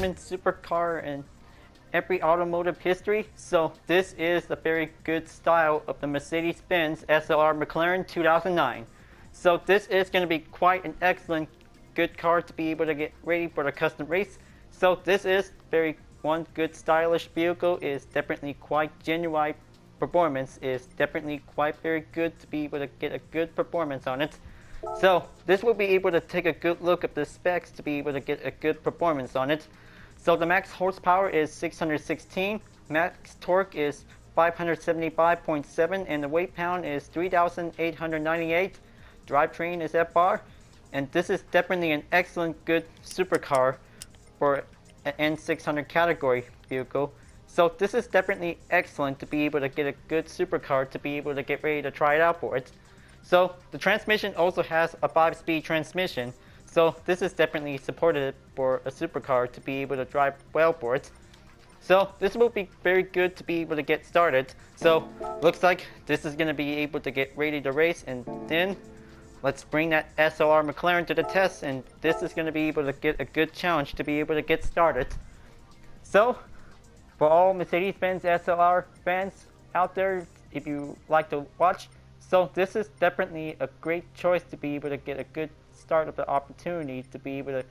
common supercar in every automotive history. So this is a very good style of the Mercedes-Benz SLR McLaren 2009. So this is going to be quite an excellent good car to be able to get ready for the custom race. So this is one good stylish vehicle, is definitely quite genuine performance, is definitely quite very good to be able to get a good performance on it. So this will be able to take a good look at the specs to be able to get a good performance on it. So the max horsepower is 616, max torque is 575.7, and the weight pound is 3,898. Drivetrain is FR, and this is definitely an excellent good supercar for an N600 category vehicle. So this is definitely excellent to be able to get a good supercar to be able to get ready to try it out for it. So the transmission also has a 5-speed transmission. So this is definitely supported for a supercar to be able to drive well for it. So this will be very good to be able to get started. So looks like this is going to be able to get ready to race, and then let's bring that SLR McLaren to the test, and this is going to be able to get a good challenge to be able to get started. So for all Mercedes-Benz SLR fans out there, if you like to watch, so this is definitely a great choice to be able to get a good start of the opportunity to be able to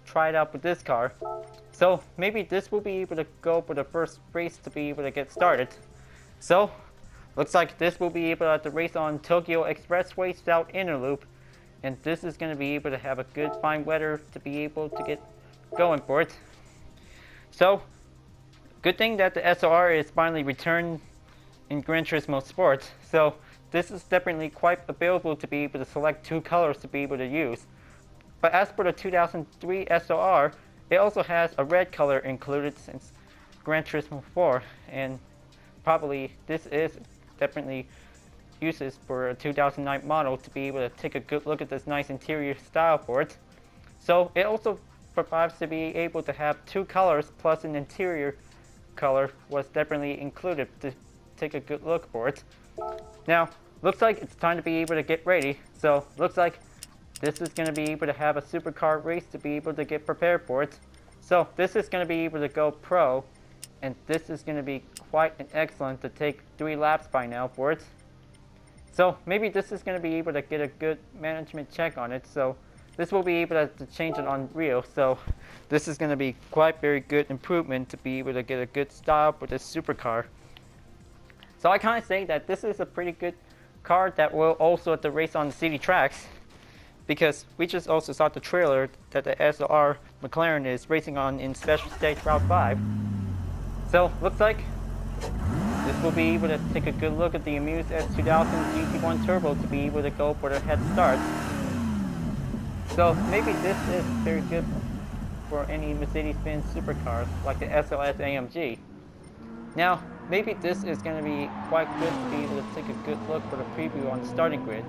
try it out with this car. So maybe this will be able to go for the first race to be able to get started. So looks like this will be able to race on Tokyo Expressway South Inner Loop, and this is going to be able to have a good fine weather to be able to get going for it. So good thing that the SLR is finally returned in Gran Turismo Sport. So this is definitely quite available to be able to select two colors to be able to use. But as for the 2003 SLR, it also has a red color included since Gran Turismo 4, and probably this is definitely uses for a 2009 model to be able to take a good look at this nice interior style for it. So it also provides to be able to have two colors plus an interior color was definitely included to take a good look for it. Now looks like it's time to be able to get ready. So looks like this is going to be able to have a supercar race to be able to get prepared for it. So this is going to be able to go pro, and this is going to be quite an excellent to take 3 laps by now for it. So maybe this is going to be able to get a good management check on it. So this will be able to change it on real. So this is going to be quite very good improvement to be able to get a good style for this supercar. So I kind of say that this is a pretty good car that will also at the race on the city tracks, because we just also saw the trailer that the SLR McLaren is racing on in Special Stage Route 5. So looks like this will be able to take a good look at the Amuse S2000 GT1 Turbo to be able to go for the head start. So maybe this is very good for any Mercedes-Benz supercars like the SLS AMG. Now maybe this is going to be quite good to be able to take a good look for the preview on the starting grid.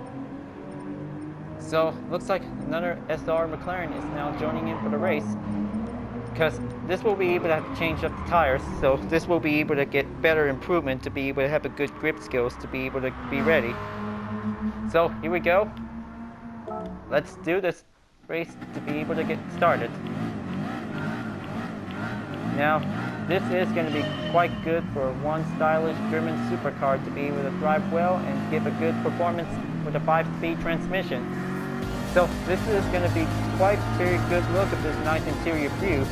So looks like another SLR McLaren is now joining in for the race, because this will be able to have to change up the tires. So this will be able to get better improvement to be able to have a good grip skills to be able to be ready. So here we go. Let's do this race to be able to get started. Now this is going to be quite good for one stylish German supercar to be able to drive well and give a good performance with a 5-speed transmission. So this is going to be quite very good look at this nice interior view.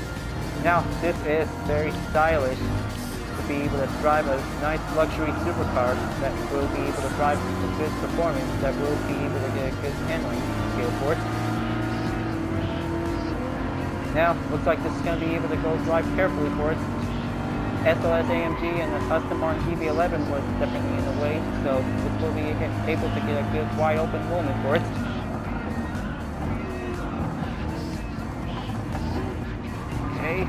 Now this is very stylish to be able to drive a nice luxury supercar that will be able to drive a good performance, that will be able to get a good handling skill for it. Now looks like this is going to be able to go drive carefully for it. SLS AMG and the custom on GB11 was definitely in the way, so this will be able to get a good wide open moment for it. Okay,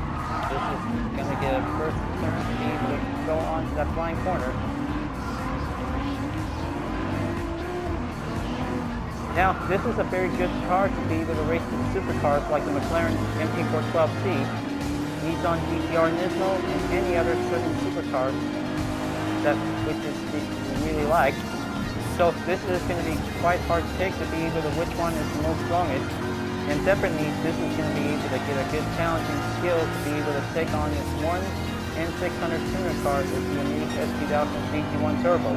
this is going to get a first turn to be able to go on to that flying corner. Now this is a very good car to be able to race with supercars like the McLaren MP412C, Nissan GTR Nismo, and any other certain supercars that we really like. So this is going to be quite hard to pick to be able to which one is the most strongest. And definitely, this is going to be able to get a good challenging skill to be able to take on this 1 in 600 tuner car with the unique S2000 GT1 Turbo.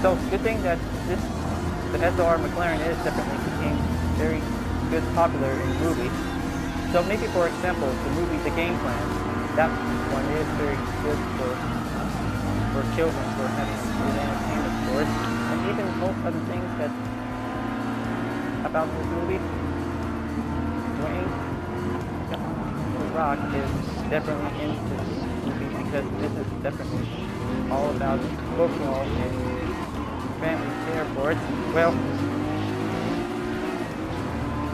So, good thing that the SLR McLaren is definitely became very good popular in movies. So maybe for example, the movie The Game Plan, that one is very good for children, for having good entertainment for it. And even most other things that about this movie, Dwayne The Rock is definitely into this movie because this is definitely all about football and family care for it. Well,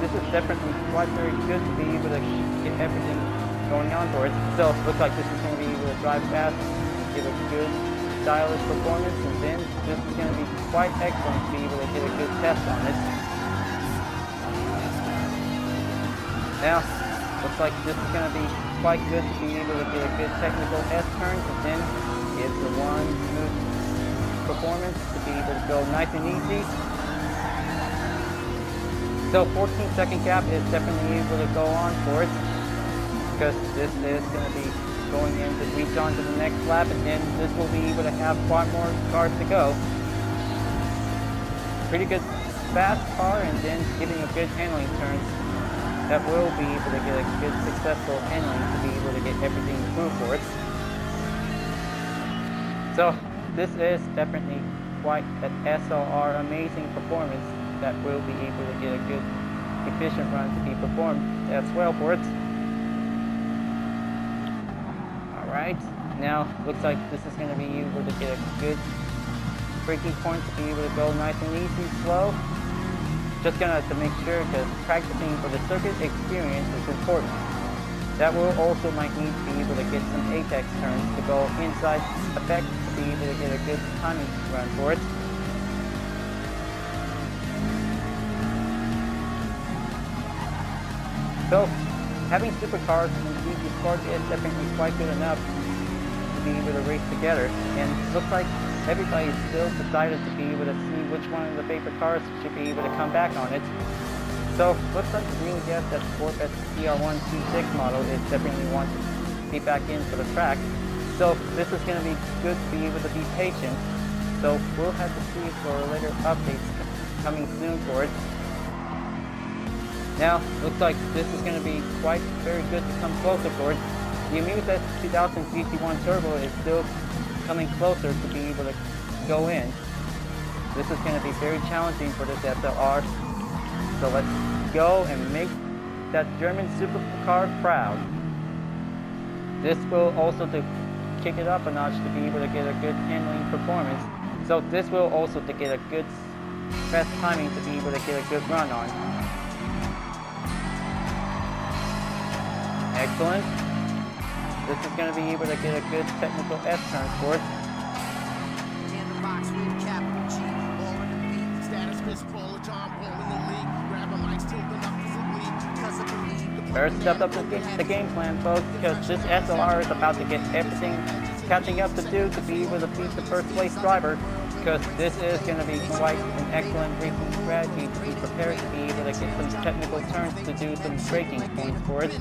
this is definitely quite very good to be able to get everything going on for it. So it looks like this is going to be able to drive fast, give a good stylish performance, and then this is going to be quite excellent to be able to get a good test on it. Now, looks like this is going to be quite good to be able to get a good technical S-turn, and then it's a one smooth performance to be able to go nice and easy. So 14-second gap is definitely able to go on for it because this is going to be going in to reach on to the next lap, and then this will be able to have quite more cars to go. Pretty good fast car, and then giving a good handling turns that will be able to get a good successful handling to be able to get everything smooth for it. So this is definitely quite an SLR amazing performance that will be able to get a good efficient run to be performed as well for it. Alright, now looks like this is going to be able to get a good braking point to be able to go nice and easy, slow. Just gonna have to make sure because practicing for the circuit experience is important. That will also might need to be able to get some apex turns to go inside effect to be able to get a good timing run for it. So, having supercars in easy sport is definitely quite good enough to be able to race together. And it looks like everybody is still decided to be able to see which one of the favorite cars should be able to come back on it. So, looks like the green gas that Corvette CR1 T6 model is definitely want to be back into the track. So, this is going to be good to be able to be patient. So, we'll have to see for later updates coming soon for it. Now, looks like this is going to be quite very good to come closer for it. The Amuse S2000 GT1 Turbo is still coming closer to be able to go in. This is going to be very challenging for this SLR. So let's go and make that German supercar proud. This will also to kick it up a notch to be able to get a good handling performance. So this will also to get a good fast timing to be able to get a good run on. Excellent. This is going to be able to get a good technical S-turn for it. First step up the game plan, folks, because this SLR is about to get everything catching up to do to be able to beat the first place driver, because this is going to be quite an excellent racing strategy to be prepared to be able to get some technical turns to do some braking points for it.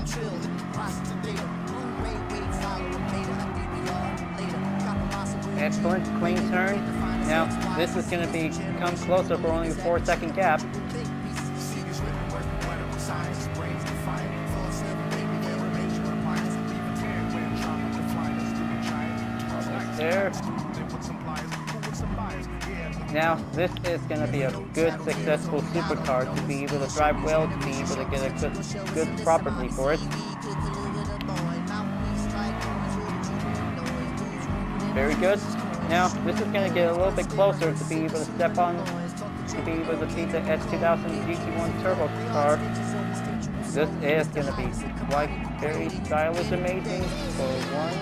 Excellent, clean turn. Now, this is going to come closer for only a 4-second gap. Almost there. Now, this is going to be a good, successful supercar to be able to drive well, to be able to get a good property for it. Very good. Now, this is going to get a little bit closer to be able to step on, to be able to beat the S2000 GT1 Turbo car. This is going to be quite very stylish, amazing for one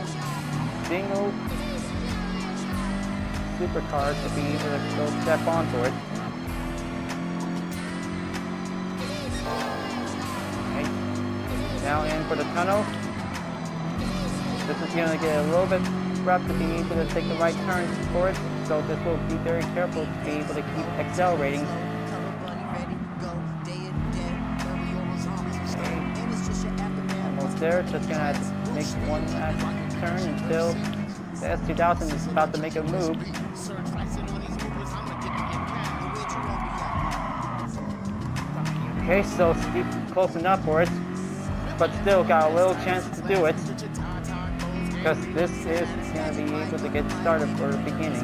single supercar to be able to go step on for it. Okay. Now in for the tunnel. This is going to get a little bit rough to be able to take the right turns for it, so this will be very careful to be able to keep accelerating. there. Just gonna have to make one last turn until the S2000 is about to make a move. Okay, so Steve close enough for it, but still got a little chance to do it, because this is going to be able to get started for the beginning.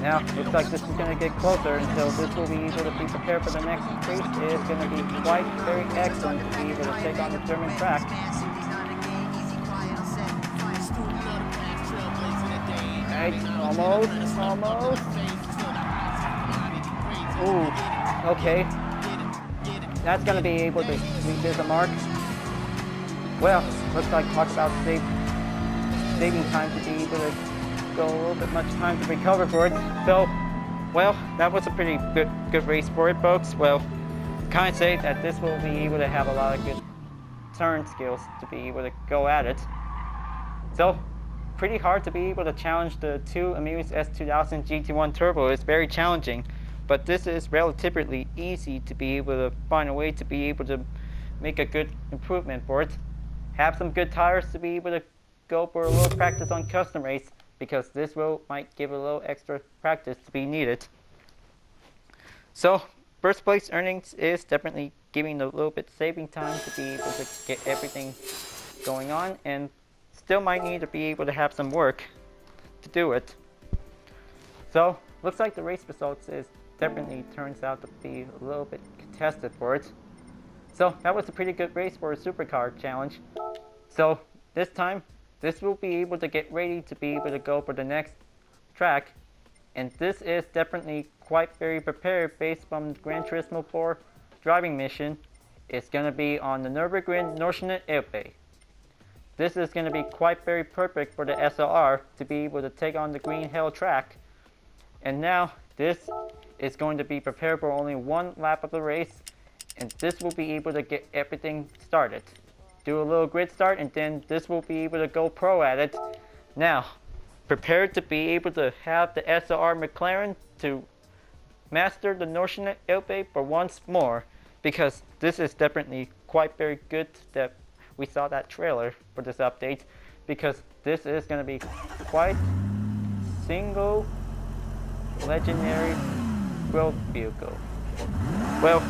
Now, looks like this is going to get closer until this will be able to be prepared for the next race. It is going to be quite very excellent to be able to take on the German track. Right, almost. Ooh, okay. That's going to be able to reach the mark. Well, looks like talk about saving time to be able to go a little bit much time to recover for it. So, well, that was a pretty good race for it, folks. Well, kind of say that this will be able to have a lot of good turn skills to be able to go at it. So, pretty hard to be able to challenge the two Amuse S2000 GT1 Turbo. It's very challenging. But this is relatively easy to be able to find a way to be able to make a good improvement for it. Have some good tires to be able to go for a little practice on custom race, because this might give a little extra practice to be needed. So first place earnings is definitely giving a little bit saving time to be able to get everything going on, and still might need to be able to have some work to do it. So looks like the race results is definitely turns out to be a little bit contested for it. So that was a pretty good race for a Supercar challenge. So this time, this will be able to get ready to be able to go for the next track. And this is definitely quite very prepared based on the Gran Turismo 4 driving mission. It's going to be on the Nurburgring Nordschleife. This is going to be quite very perfect for the SLR to be able to take on the Green Hell track. And now this is going to be prepared for only one lap of the race, and this will be able to get everything started. Do a little grid start, and then this will be able to go pro at it. Now, prepared to be able to have the SLR McLaren to master the Nordschleife for once more, because this is definitely quite very good that we saw that trailer for this update, because this is going to be quite single legendary growth vehicle. Well,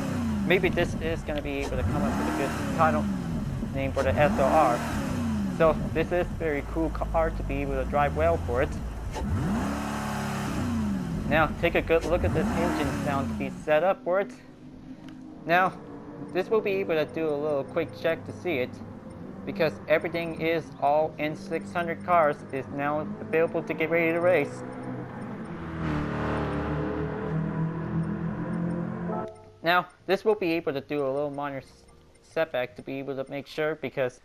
maybe this is going to be able to come up with a good title name for the SLR. So this is a very cool car to be able to drive well for it. Now take a good look at this engine sound to be set up for it. Now this will be able to do a little quick check to see it, because everything is all N600 cars is now available to get ready to race. Now, this will be able to do a little minor setback to be able to make sure, because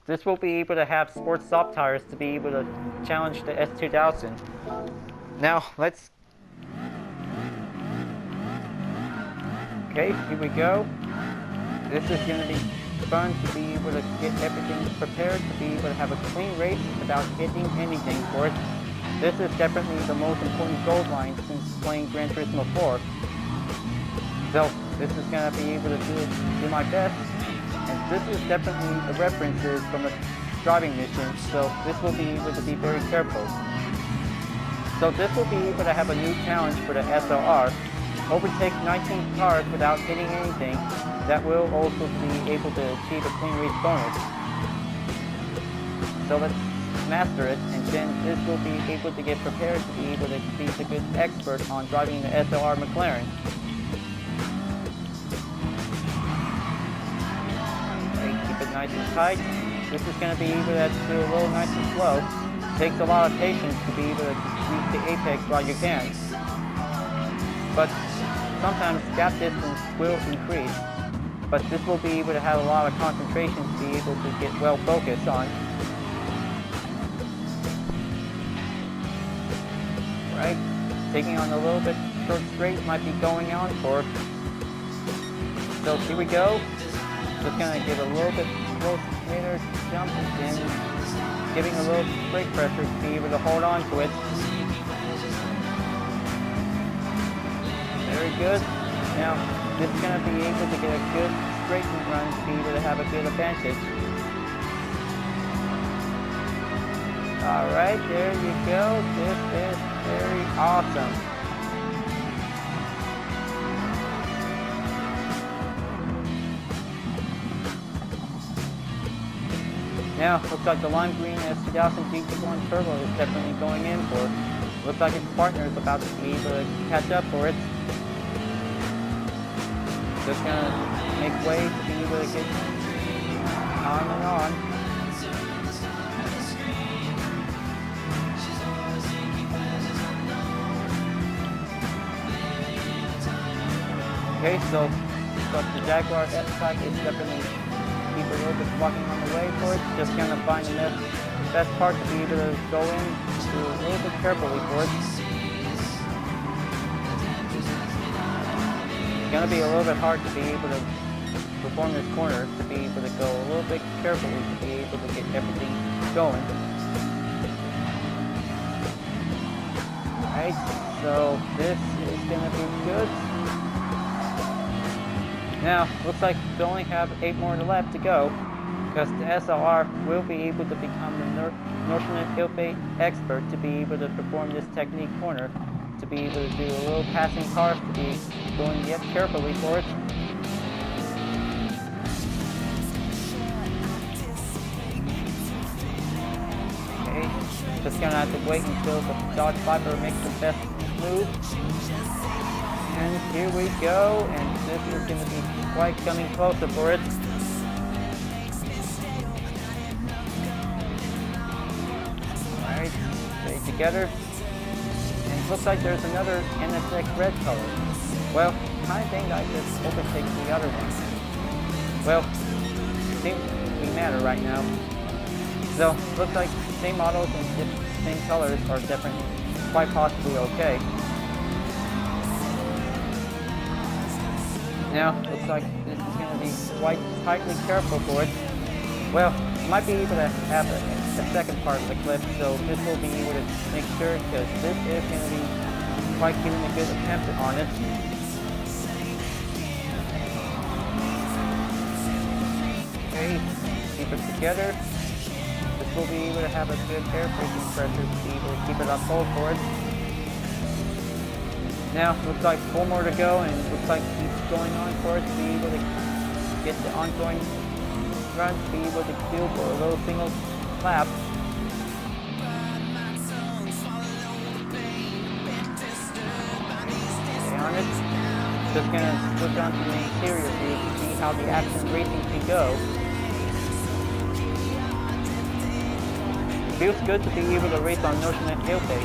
this will be able to have sports soft tires to be able to challenge the S2000. Now, let's... Okay, here we go. This is going to be fun to be able to get everything prepared, to be able to have a clean race without hitting anything for it. This is definitely the most important goal line since playing Gran Turismo 4. So this is going to be able to do my best, and this is definitely the references from the driving mission, so this will be able to be very careful. So this will be able to have a new challenge for the SLR. Overtake 19 cars without hitting anything. That will also be able to achieve a clean race bonus. So let's master it, and then this will be able to get prepared to be able to be a good expert on driving the SLR McLaren. Keep it nice and tight. This is going to be able to do a little nice and slow. Takes a lot of patience to be able to reach the apex while you can. But sometimes gap distance will increase. But this will be able to have a lot of concentration to be able to get well focused on. Right? Taking on a little bit short straight might be going on for. So here we go. Just gonna give a little bit close later jump, and then giving a little brake pressure to be able to hold on to it. Very good. Now this is going to be able to get a good straight run to be able to have a good advantage. Alright, there you go. This is very awesome. Now, looks like the lime green S2000 GT1 Turbo is definitely going in for it. Looks like its partner is about to be able to catch up for it. Just gonna make way to be able to get on and on. Okay, so the Jaguar S-Type is definitely keep a little bit walking on the way for it. Just gonna find the best part to be able to go in to a little bit carefully for it. It's gonna be a little bit hard to be able to perform this corner, to be able to go a little bit carefully to be able to get everything going. Alright, so this is gonna be good. Now, looks like we only have 8 more left to go, because the SLR will be able to become the Norseman Hilfe expert to be able to perform this technique corner, to be able to do a little passing cars, to be going yet carefully for it. Okay, just gonna have to wait until the Dodge Viper makes the best move. And here we go, and this is going to be quite coming closer for it. Alright, stay together. And it looks like there's another NSX red color. Well, I think I just overtake the other one. Well, it seems to be matter right now. So, looks like same models and same colors are definitely quite possibly okay. Now, looks like this is going to be quite tightly careful for it. Well, might be able to have a second part of the clip, so this will be able to make sure, because this is going to be quite giving a good attempt on it. Okay, keep it together. This will be able to have a good air braking pressure to be able to keep it on hold for it. Now, looks like 4 more to go, and it looks like keeps going on for it to be able to get the ongoing run, to be able to do for a little single lap. Stay on it. Just gonna switch on to the interior view to see how the action racing can go. It feels good to be able to race on Norseman Hilfe,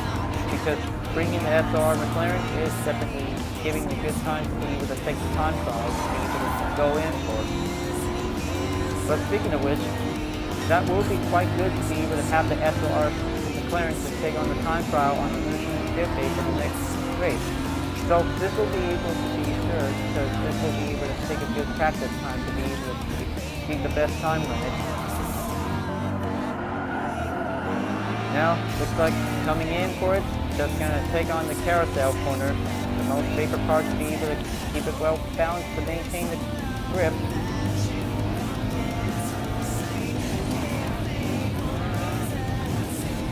because bringing the SLR McLaren is definitely giving a good time to be able to take the time trial to be able to go in for. But speaking of which, that will be quite good to be able to have the SLR McLaren to take on the time trial on the Norseman Hilfe for the next race. So this will be able to be sure, because this will be able to take a good practice time to be able to keep the best time limit. Now, looks like coming in for it. Just gonna take on the carousel corner, the most favorite part to be able to keep it well balanced to maintain the grip.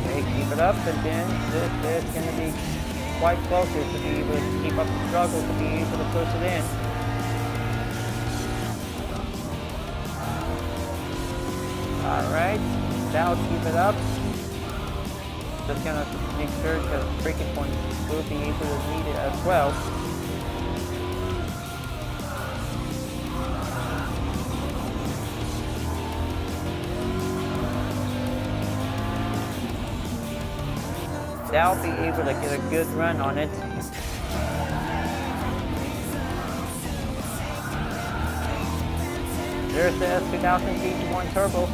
Okay, keep it up, and then this is gonna be quite closer to be able to keep up the struggle to be able to push it in. Alright, now keep it up. Just gonna make sure the braking point will be able to meet it as well. Now be able to get a good run on it. There's the S2000 GT1 Turbo.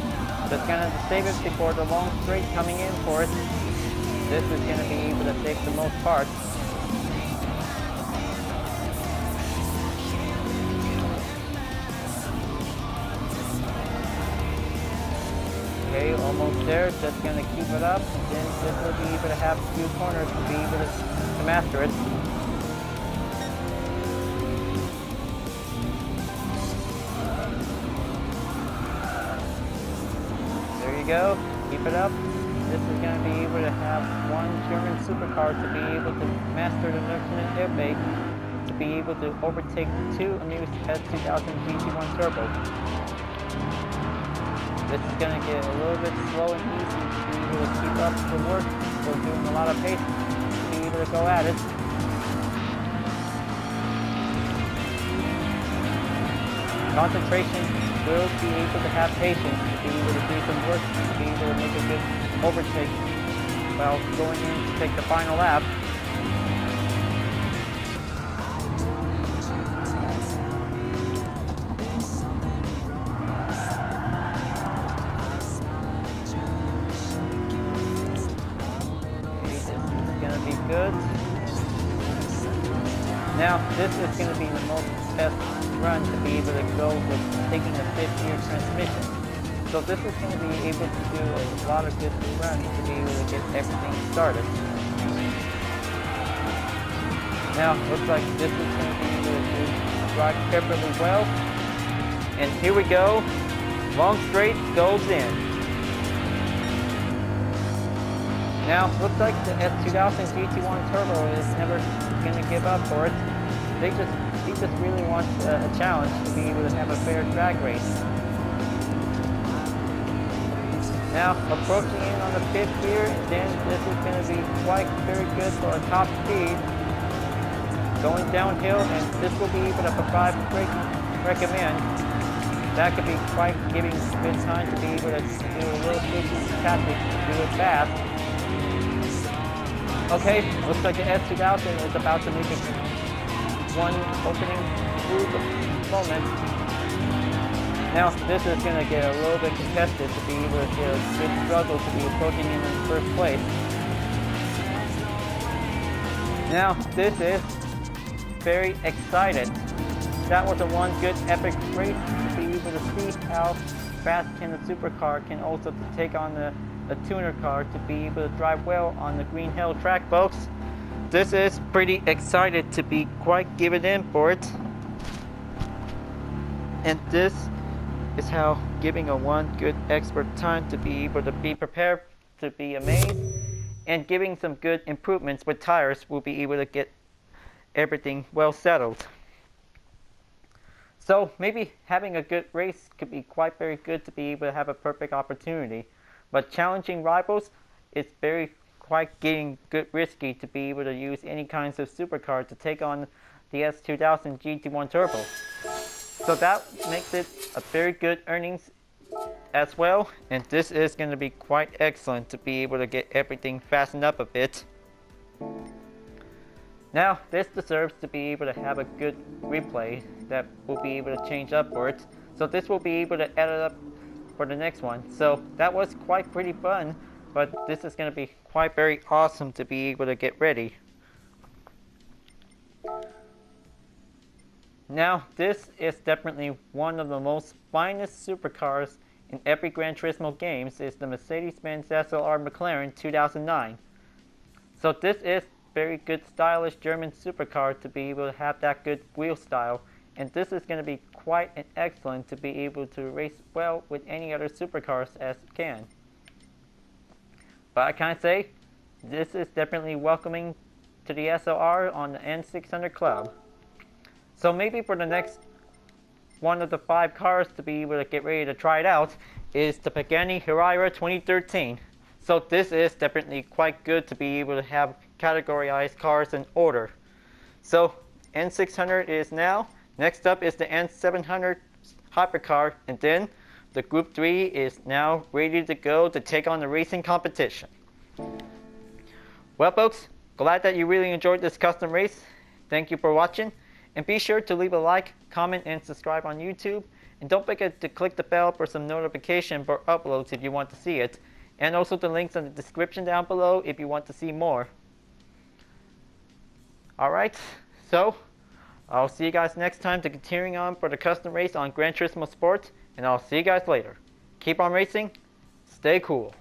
Just gonna save it before the long straight coming in for it. This is going to be able to take the most parts. Okay, almost there. Just going to keep it up. Then this will be able to have a few corners to be able to master it. go. Keep it up. This is going to be able to have one German supercar to be able to master the Nurburgring airbag, to be able to overtake two amused S2000 GT1 Turbo. This is going to get a little bit slow and easy to be able to keep up the work. We're doing a lot of pace to be able to go at it. Concentration will be able to have patience to be able to do some work, to be able to make a good overtake while going in to take the final lap. Okay, this is going to be good. Now, this is going to be the most best run to be able to go with taking a 5th gear transmission. So this is going to be able to do a lot of good runs to be able to get everything started. Now, looks like this is going to be able to drive perfectly well. And here we go. Long straight goes in. Now, looks like the S2000 GT1 Turbo is never going to give up for it. He just really wants a challenge to be able to have a fair drag race. Now, approaching in on the 5th gear, and then this is going to be quite very good for a top speed. Going downhill, and this will be able to provide braking recommend. That could be quite giving good time to be able to do a little safety tactic to do it fast. Okay, looks like the S2000 is about to make one opening through the moment. Now this is going to get a little bit contested to be able to get a good struggle to be approaching in first place. Now this is very excited. That was a one good epic race to be able to see how fast can the supercar can also take on a tuner car to be able to drive well on the Green Hill track, folks. This is pretty excited to be quite given in for it. And this is how giving a one good expert time to be able to be prepared to be amazed, and giving some good improvements with tires will be able to get everything well settled. So maybe having a good race could be quite very good to be able to have a perfect opportunity. But challenging rivals is quite getting good risky to be able to use any kinds of supercar to take on the S2000 GT1 Turbo. So that makes it a very good earnings as well, and this is going to be quite excellent to be able to get everything fastened up a bit. Now this deserves to be able to have a good replay that will be able to change up for it. So this will be able to edit up for the next one. So that was quite pretty fun, but this is going to be quite very awesome to be able to get ready. Now this is definitely one of the most finest supercars in every Gran Turismo games, is the Mercedes-Benz SLR McLaren 2009. So this is very good stylish German supercar to be able to have that good wheel style, and this is going to be quite an excellent to be able to race well with any other supercars as it can. But I can't say, this is definitely welcoming to the SLR on the N600 Club. So maybe for the next one of the 5 cars to be able to get ready to try it out is the Pagani Huayra 2013. So this is definitely quite good to be able to have categorized cars in order. So N600 is now. Next up is the N700 hypercar, and then the Group 3 is now ready to go to take on the racing competition. Well folks, glad that you really enjoyed this custom race. Thank you for watching, and be sure to leave a like, comment, and subscribe on YouTube. And don't forget to click the bell for some notification for uploads if you want to see it. And also the links in the description down below if you want to see more. Alright, so I'll see you guys next time to continuing on for the custom race on Gran Turismo Sport, and I'll see you guys later. Keep on racing, stay cool.